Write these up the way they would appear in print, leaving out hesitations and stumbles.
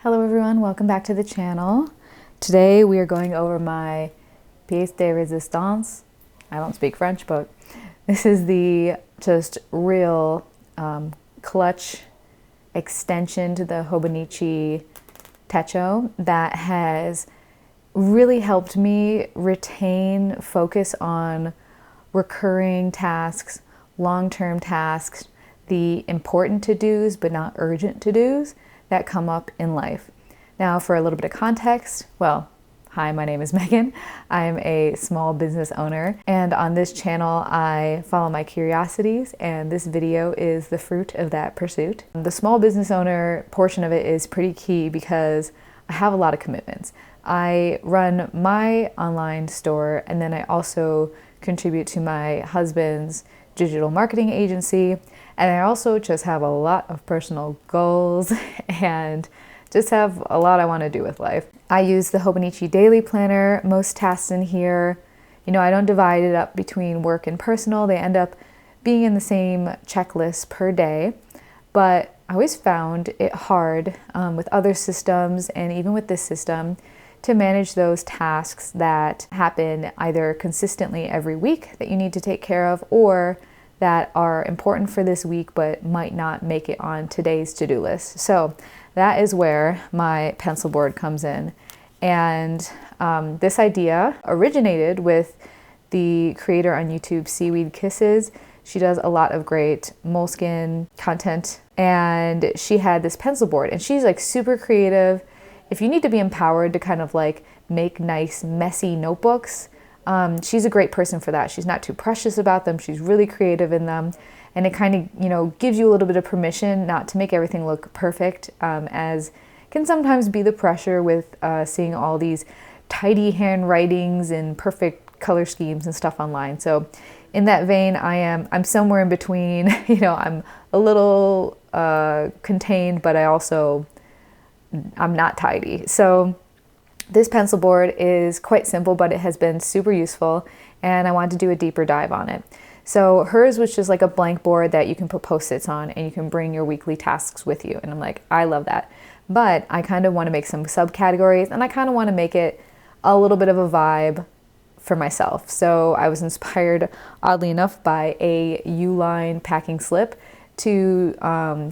Hello everyone, welcome back to the channel. Today we are going over my pièce de résistance. I don't speak French, but this is the just real clutch extension to the Hobonichi techo that has really helped me retain focus on recurring tasks, long-term tasks, the important to-dos but not urgent to-dos that come up in life. Now, for a little bit of context, well, hi, my name is Megan. I'm a small business owner, and on this channel, I follow my curiosities, and this video is the fruit of that pursuit. The small business owner portion of it is pretty key because I have a lot of commitments. I run my online store, and then I also contribute to my husband's digital marketing agency. And I also just have a lot of personal goals and just have a lot I want to do with life. I use the Hobonichi daily planner, most tasks in here. You know, I don't divide it up between work and personal. They end up being in the same checklist per day. But I always found it hard with other systems and even with this system to manage those tasks that happen either consistently every week that you need to take care of or that are important for this week but might not make it on today's to-do list. So that is where my pencil board comes in. And this idea originated with the creator on YouTube, Seaweed Kisses. She does a lot of great moleskin content, and she had this pencil board, and she's like super creative. If you need to be empowered to kind of like make nice, messy notebooks, she's a great person for that. She's not too precious about them. She's really creative in them. And it kind of, you know, gives you a little bit of permission not to make everything look perfect, as can sometimes be the pressure with seeing all these tidy handwritings and perfect color schemes and stuff online. So in that vein, I'm somewhere in between. You know, I'm a little contained, but I'm not tidy. So this pencil board is quite simple, but it has been super useful, and I wanted to do a deeper dive on it. So hers was just like a blank board that you can put Post-its on, and you can bring your weekly tasks with you. And I'm like, I love that. But I kind of want to make some subcategories, and I kind of want to make it a little bit of a vibe for myself. So I was inspired, oddly enough, by a U-line packing slip to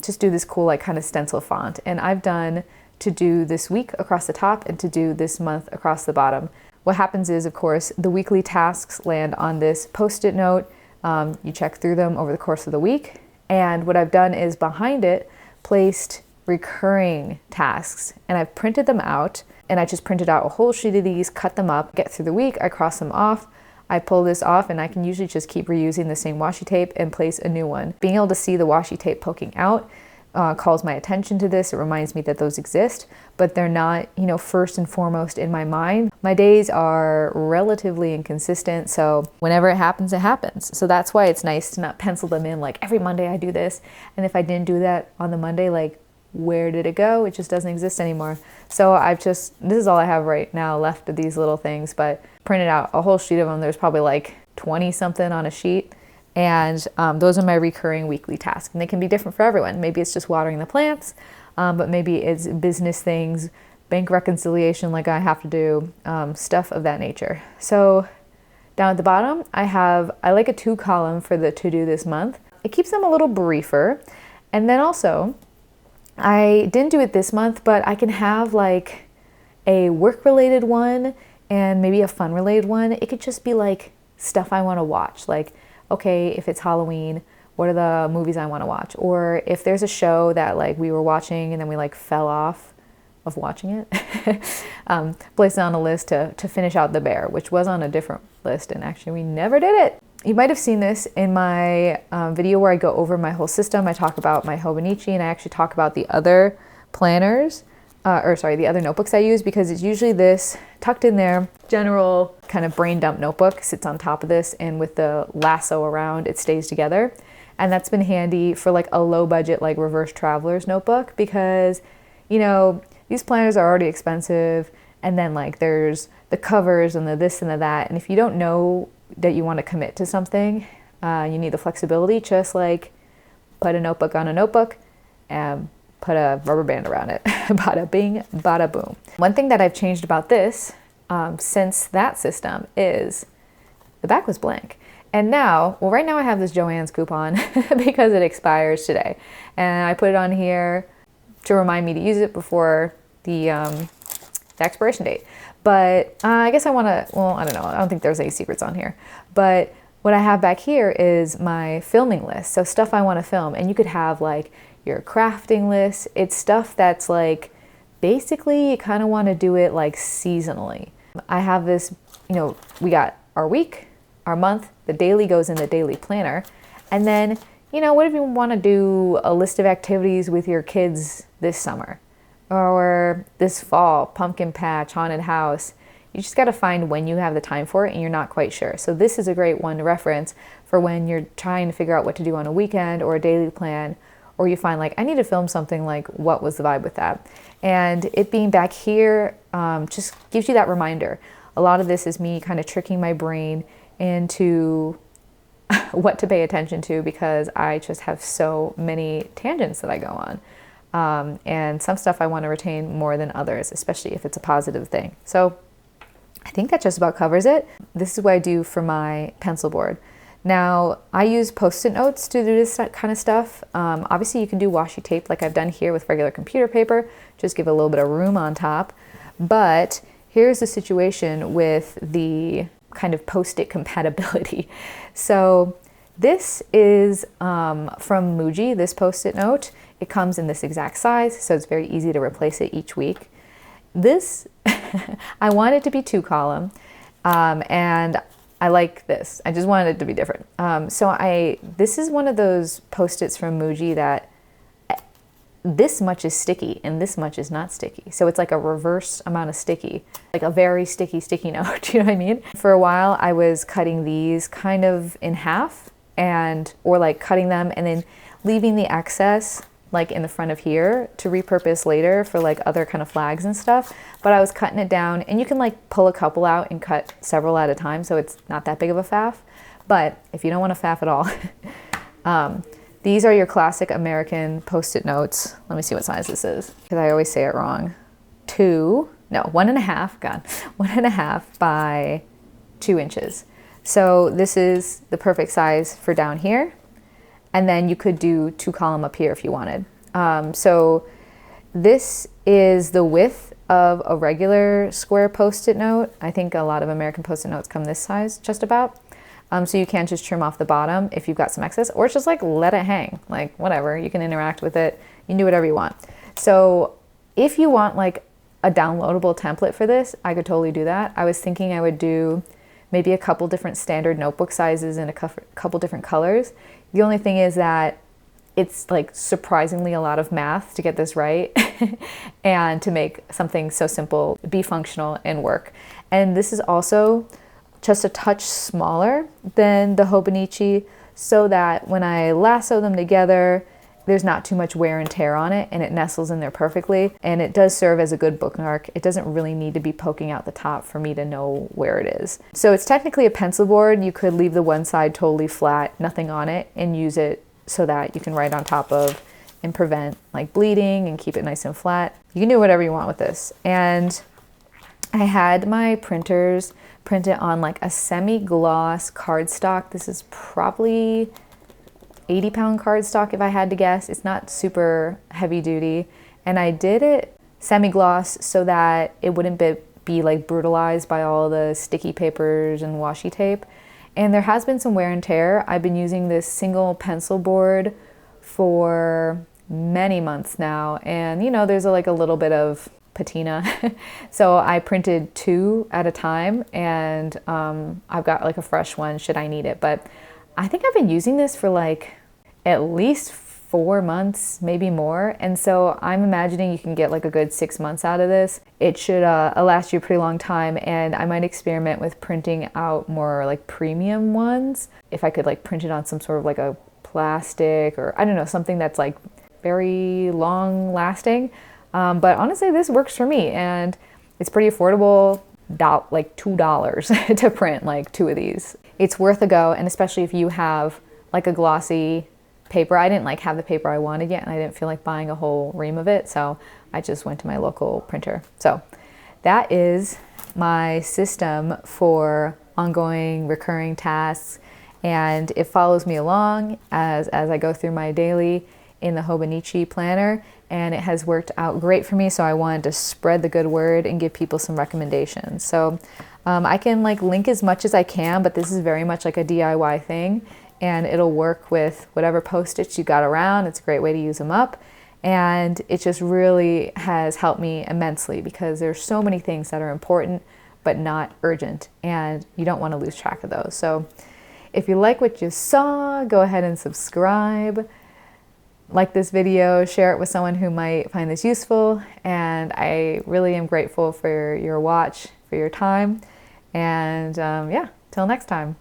just do this cool like kind of stencil font. And I've done to do this week across the top and to do this month across the bottom. What happens is, of course, the weekly tasks land on this Post-it note. You check through them over the course of the week. And what I've done is behind it placed recurring tasks, and I've printed them out, and I just printed out a whole sheet of these, cut them up, get through the week, I cross them off, I pull this off, and I can usually just keep reusing the same washi tape and place a new one. Being able to see the washi tape poking out calls my attention to this. It reminds me that those exist, but they're not, you know, first and foremost in my mind. My days are relatively inconsistent, so whenever it happens, it happens. So that's why it's nice to not pencil them in like every Monday I do this, and if I didn't do that on the Monday, like where did it go? It just doesn't exist anymore. So this is all I have right now left of these little things, but printed out a whole sheet of them. There's probably like 20 something on a sheet. And those are my recurring weekly tasks. And they can be different for everyone. Maybe it's just watering the plants, but maybe it's business things, bank reconciliation like I have to do, stuff of that nature. So down at the bottom, I like a 2-column for the to-do this month. It keeps them a little briefer. And then also, I didn't do it this month, but I can have like a work-related one and maybe a fun-related one. It could just be like stuff I want to watch. Like, okay, if it's Halloween, what are the movies I want to watch? Or if there's a show that like we were watching and then we like fell off of watching it, place it on a list to finish out The Bear, which was on a different list, and actually we never did it. You might have seen this in my video where I go over my whole system. I talk about my Hobonichi, and I actually talk about the other planners, the other notebooks I use, because it's usually this tucked in there, general kind of brain dump notebook sits on top of this, and with the lasso around, it stays together. And that's been handy for like a low budget, like reverse traveler's notebook, because, you know, these planners are already expensive, and then like there's the covers and the this and the that. And if you don't know that you want to commit to something, you need the flexibility, just like put a notebook on a notebook, put a rubber band around it. Bada bing, bada boom. One thing that I've changed about this since that system is the back was blank. And now, well, right now I have this Joann's coupon because it expires today. And I put it on here to remind me to use it before the expiration date. But I guess I want to, well, I don't know. I don't think there's any secrets on here. But what I have back here is my filming list. So stuff I want to film. And you could have like your crafting list. It's stuff that's like, basically you kind of want to do it like seasonally. I have this, you know, we got our week, our month, the daily goes in the daily planner. And then, you know, what if you want to do a list of activities with your kids this summer or this fall, pumpkin patch, haunted house? You just got to find when you have the time for it and you're not quite sure. So this is a great one to reference for when you're trying to figure out what to do on a weekend or a daily plan, or you find like, I need to film something, like what was the vibe with that? And it being back here just gives you that reminder. A lot of this is me kind of tricking my brain into what to pay attention to because I just have so many tangents that I go on. And some stuff I want to retain more than others, especially if it's a positive thing. So I think that just about covers it. This is what I do for my pencil board. Now, I use Post-it notes to do this kind of stuff. Obviously, you can do washi tape like I've done here with regular computer paper. Just give it a little bit of room on top. But here's the situation with the kind of Post-it compatibility. So this is from Muji, this Post-it note. It comes in this exact size, so it's very easy to replace it each week. This, I want it to be 2-column, and I like this. I just wanted it to be different. This is one of those Post-its from Muji that this much is sticky and this much is not sticky. So it's like a reverse amount of sticky, like a very sticky note. Do you know what I mean? For a while, I was cutting these kind of in half or like cutting them and then leaving the excess like in the front of here to repurpose later for like other kind of flags and stuff. But I was cutting it down, and you can like pull a couple out and cut several at a time, so it's not that big of a faff. But if you don't want to faff at all, these are your classic American Post-it notes. Let me see what size this is, because I always say it wrong. 1.5, God, 1.5 by 2 inches. So this is the perfect size for down here. And then you could do 2-column up here if you wanted. So this is the width of a regular square Post-it note. I think a lot of American Post-it notes come this size, just about. So you can just trim off the bottom if you've got some excess, or just like let it hang, like whatever. You can interact with it. You can do whatever you want. So if you want like a downloadable template for this, I could totally do that. I was thinking I would do maybe a couple different standard notebook sizes in a couple different colors. The only thing is that it's like surprisingly a lot of math to get this right and to make something so simple be functional and work. And this is also just a touch smaller than the Hobonichi, so that when I lasso them together, there's not too much wear and tear on it, and it nestles in there perfectly. And it does serve as a good bookmark. It doesn't really need to be poking out the top for me to know where it is. So it's technically a pencil board. You could leave the one side totally flat, nothing on it, and use it so that you can write on top of and prevent like bleeding and keep it nice and flat. You can do whatever you want with this. And I had my printers print it on like a semi-gloss cardstock. This is probably 80-pound cardstock if I had to guess. It's not super heavy duty. And I did it semi-gloss so that it wouldn't be like brutalized by all the sticky papers and washi tape. And there has been some wear and tear. I've been using this single pencil board for many months now. And you know, there's like a little bit of patina. So I printed 2 at a time, and I've got like a fresh one should I need it. But I think I've been using this for like at least 4 months, maybe more. And so I'm imagining you can get like a good 6 months out of this. It should last you a pretty long time. And I might experiment with printing out more like premium ones. If I could like print it on some sort of like a plastic, or I don't know, something that's like very long lasting. But honestly, this works for me, and it's pretty affordable, like $2 to print like 2 of these. It's worth a go, and especially if you have like a glossy paper. I didn't like have the paper I wanted yet, and I didn't feel like buying a whole ream of it, so I just went to my local printer. So that is my system for ongoing recurring tasks, and it follows me along as I go through my daily in the Hobonichi planner, and it has worked out great for me, so I wanted to spread the good word and give people some recommendations. So I can like link as much as I can, but this is very much like a DIY thing, and it'll work with whatever post-its you got around. It's a great way to use them up, and it just really has helped me immensely because there's so many things that are important but not urgent, and you don't want to lose track of those. So if you like what you saw, go ahead and subscribe. Like this video, share it with someone who might find this useful, and I really am grateful for your watch, for your time, and yeah, till next time.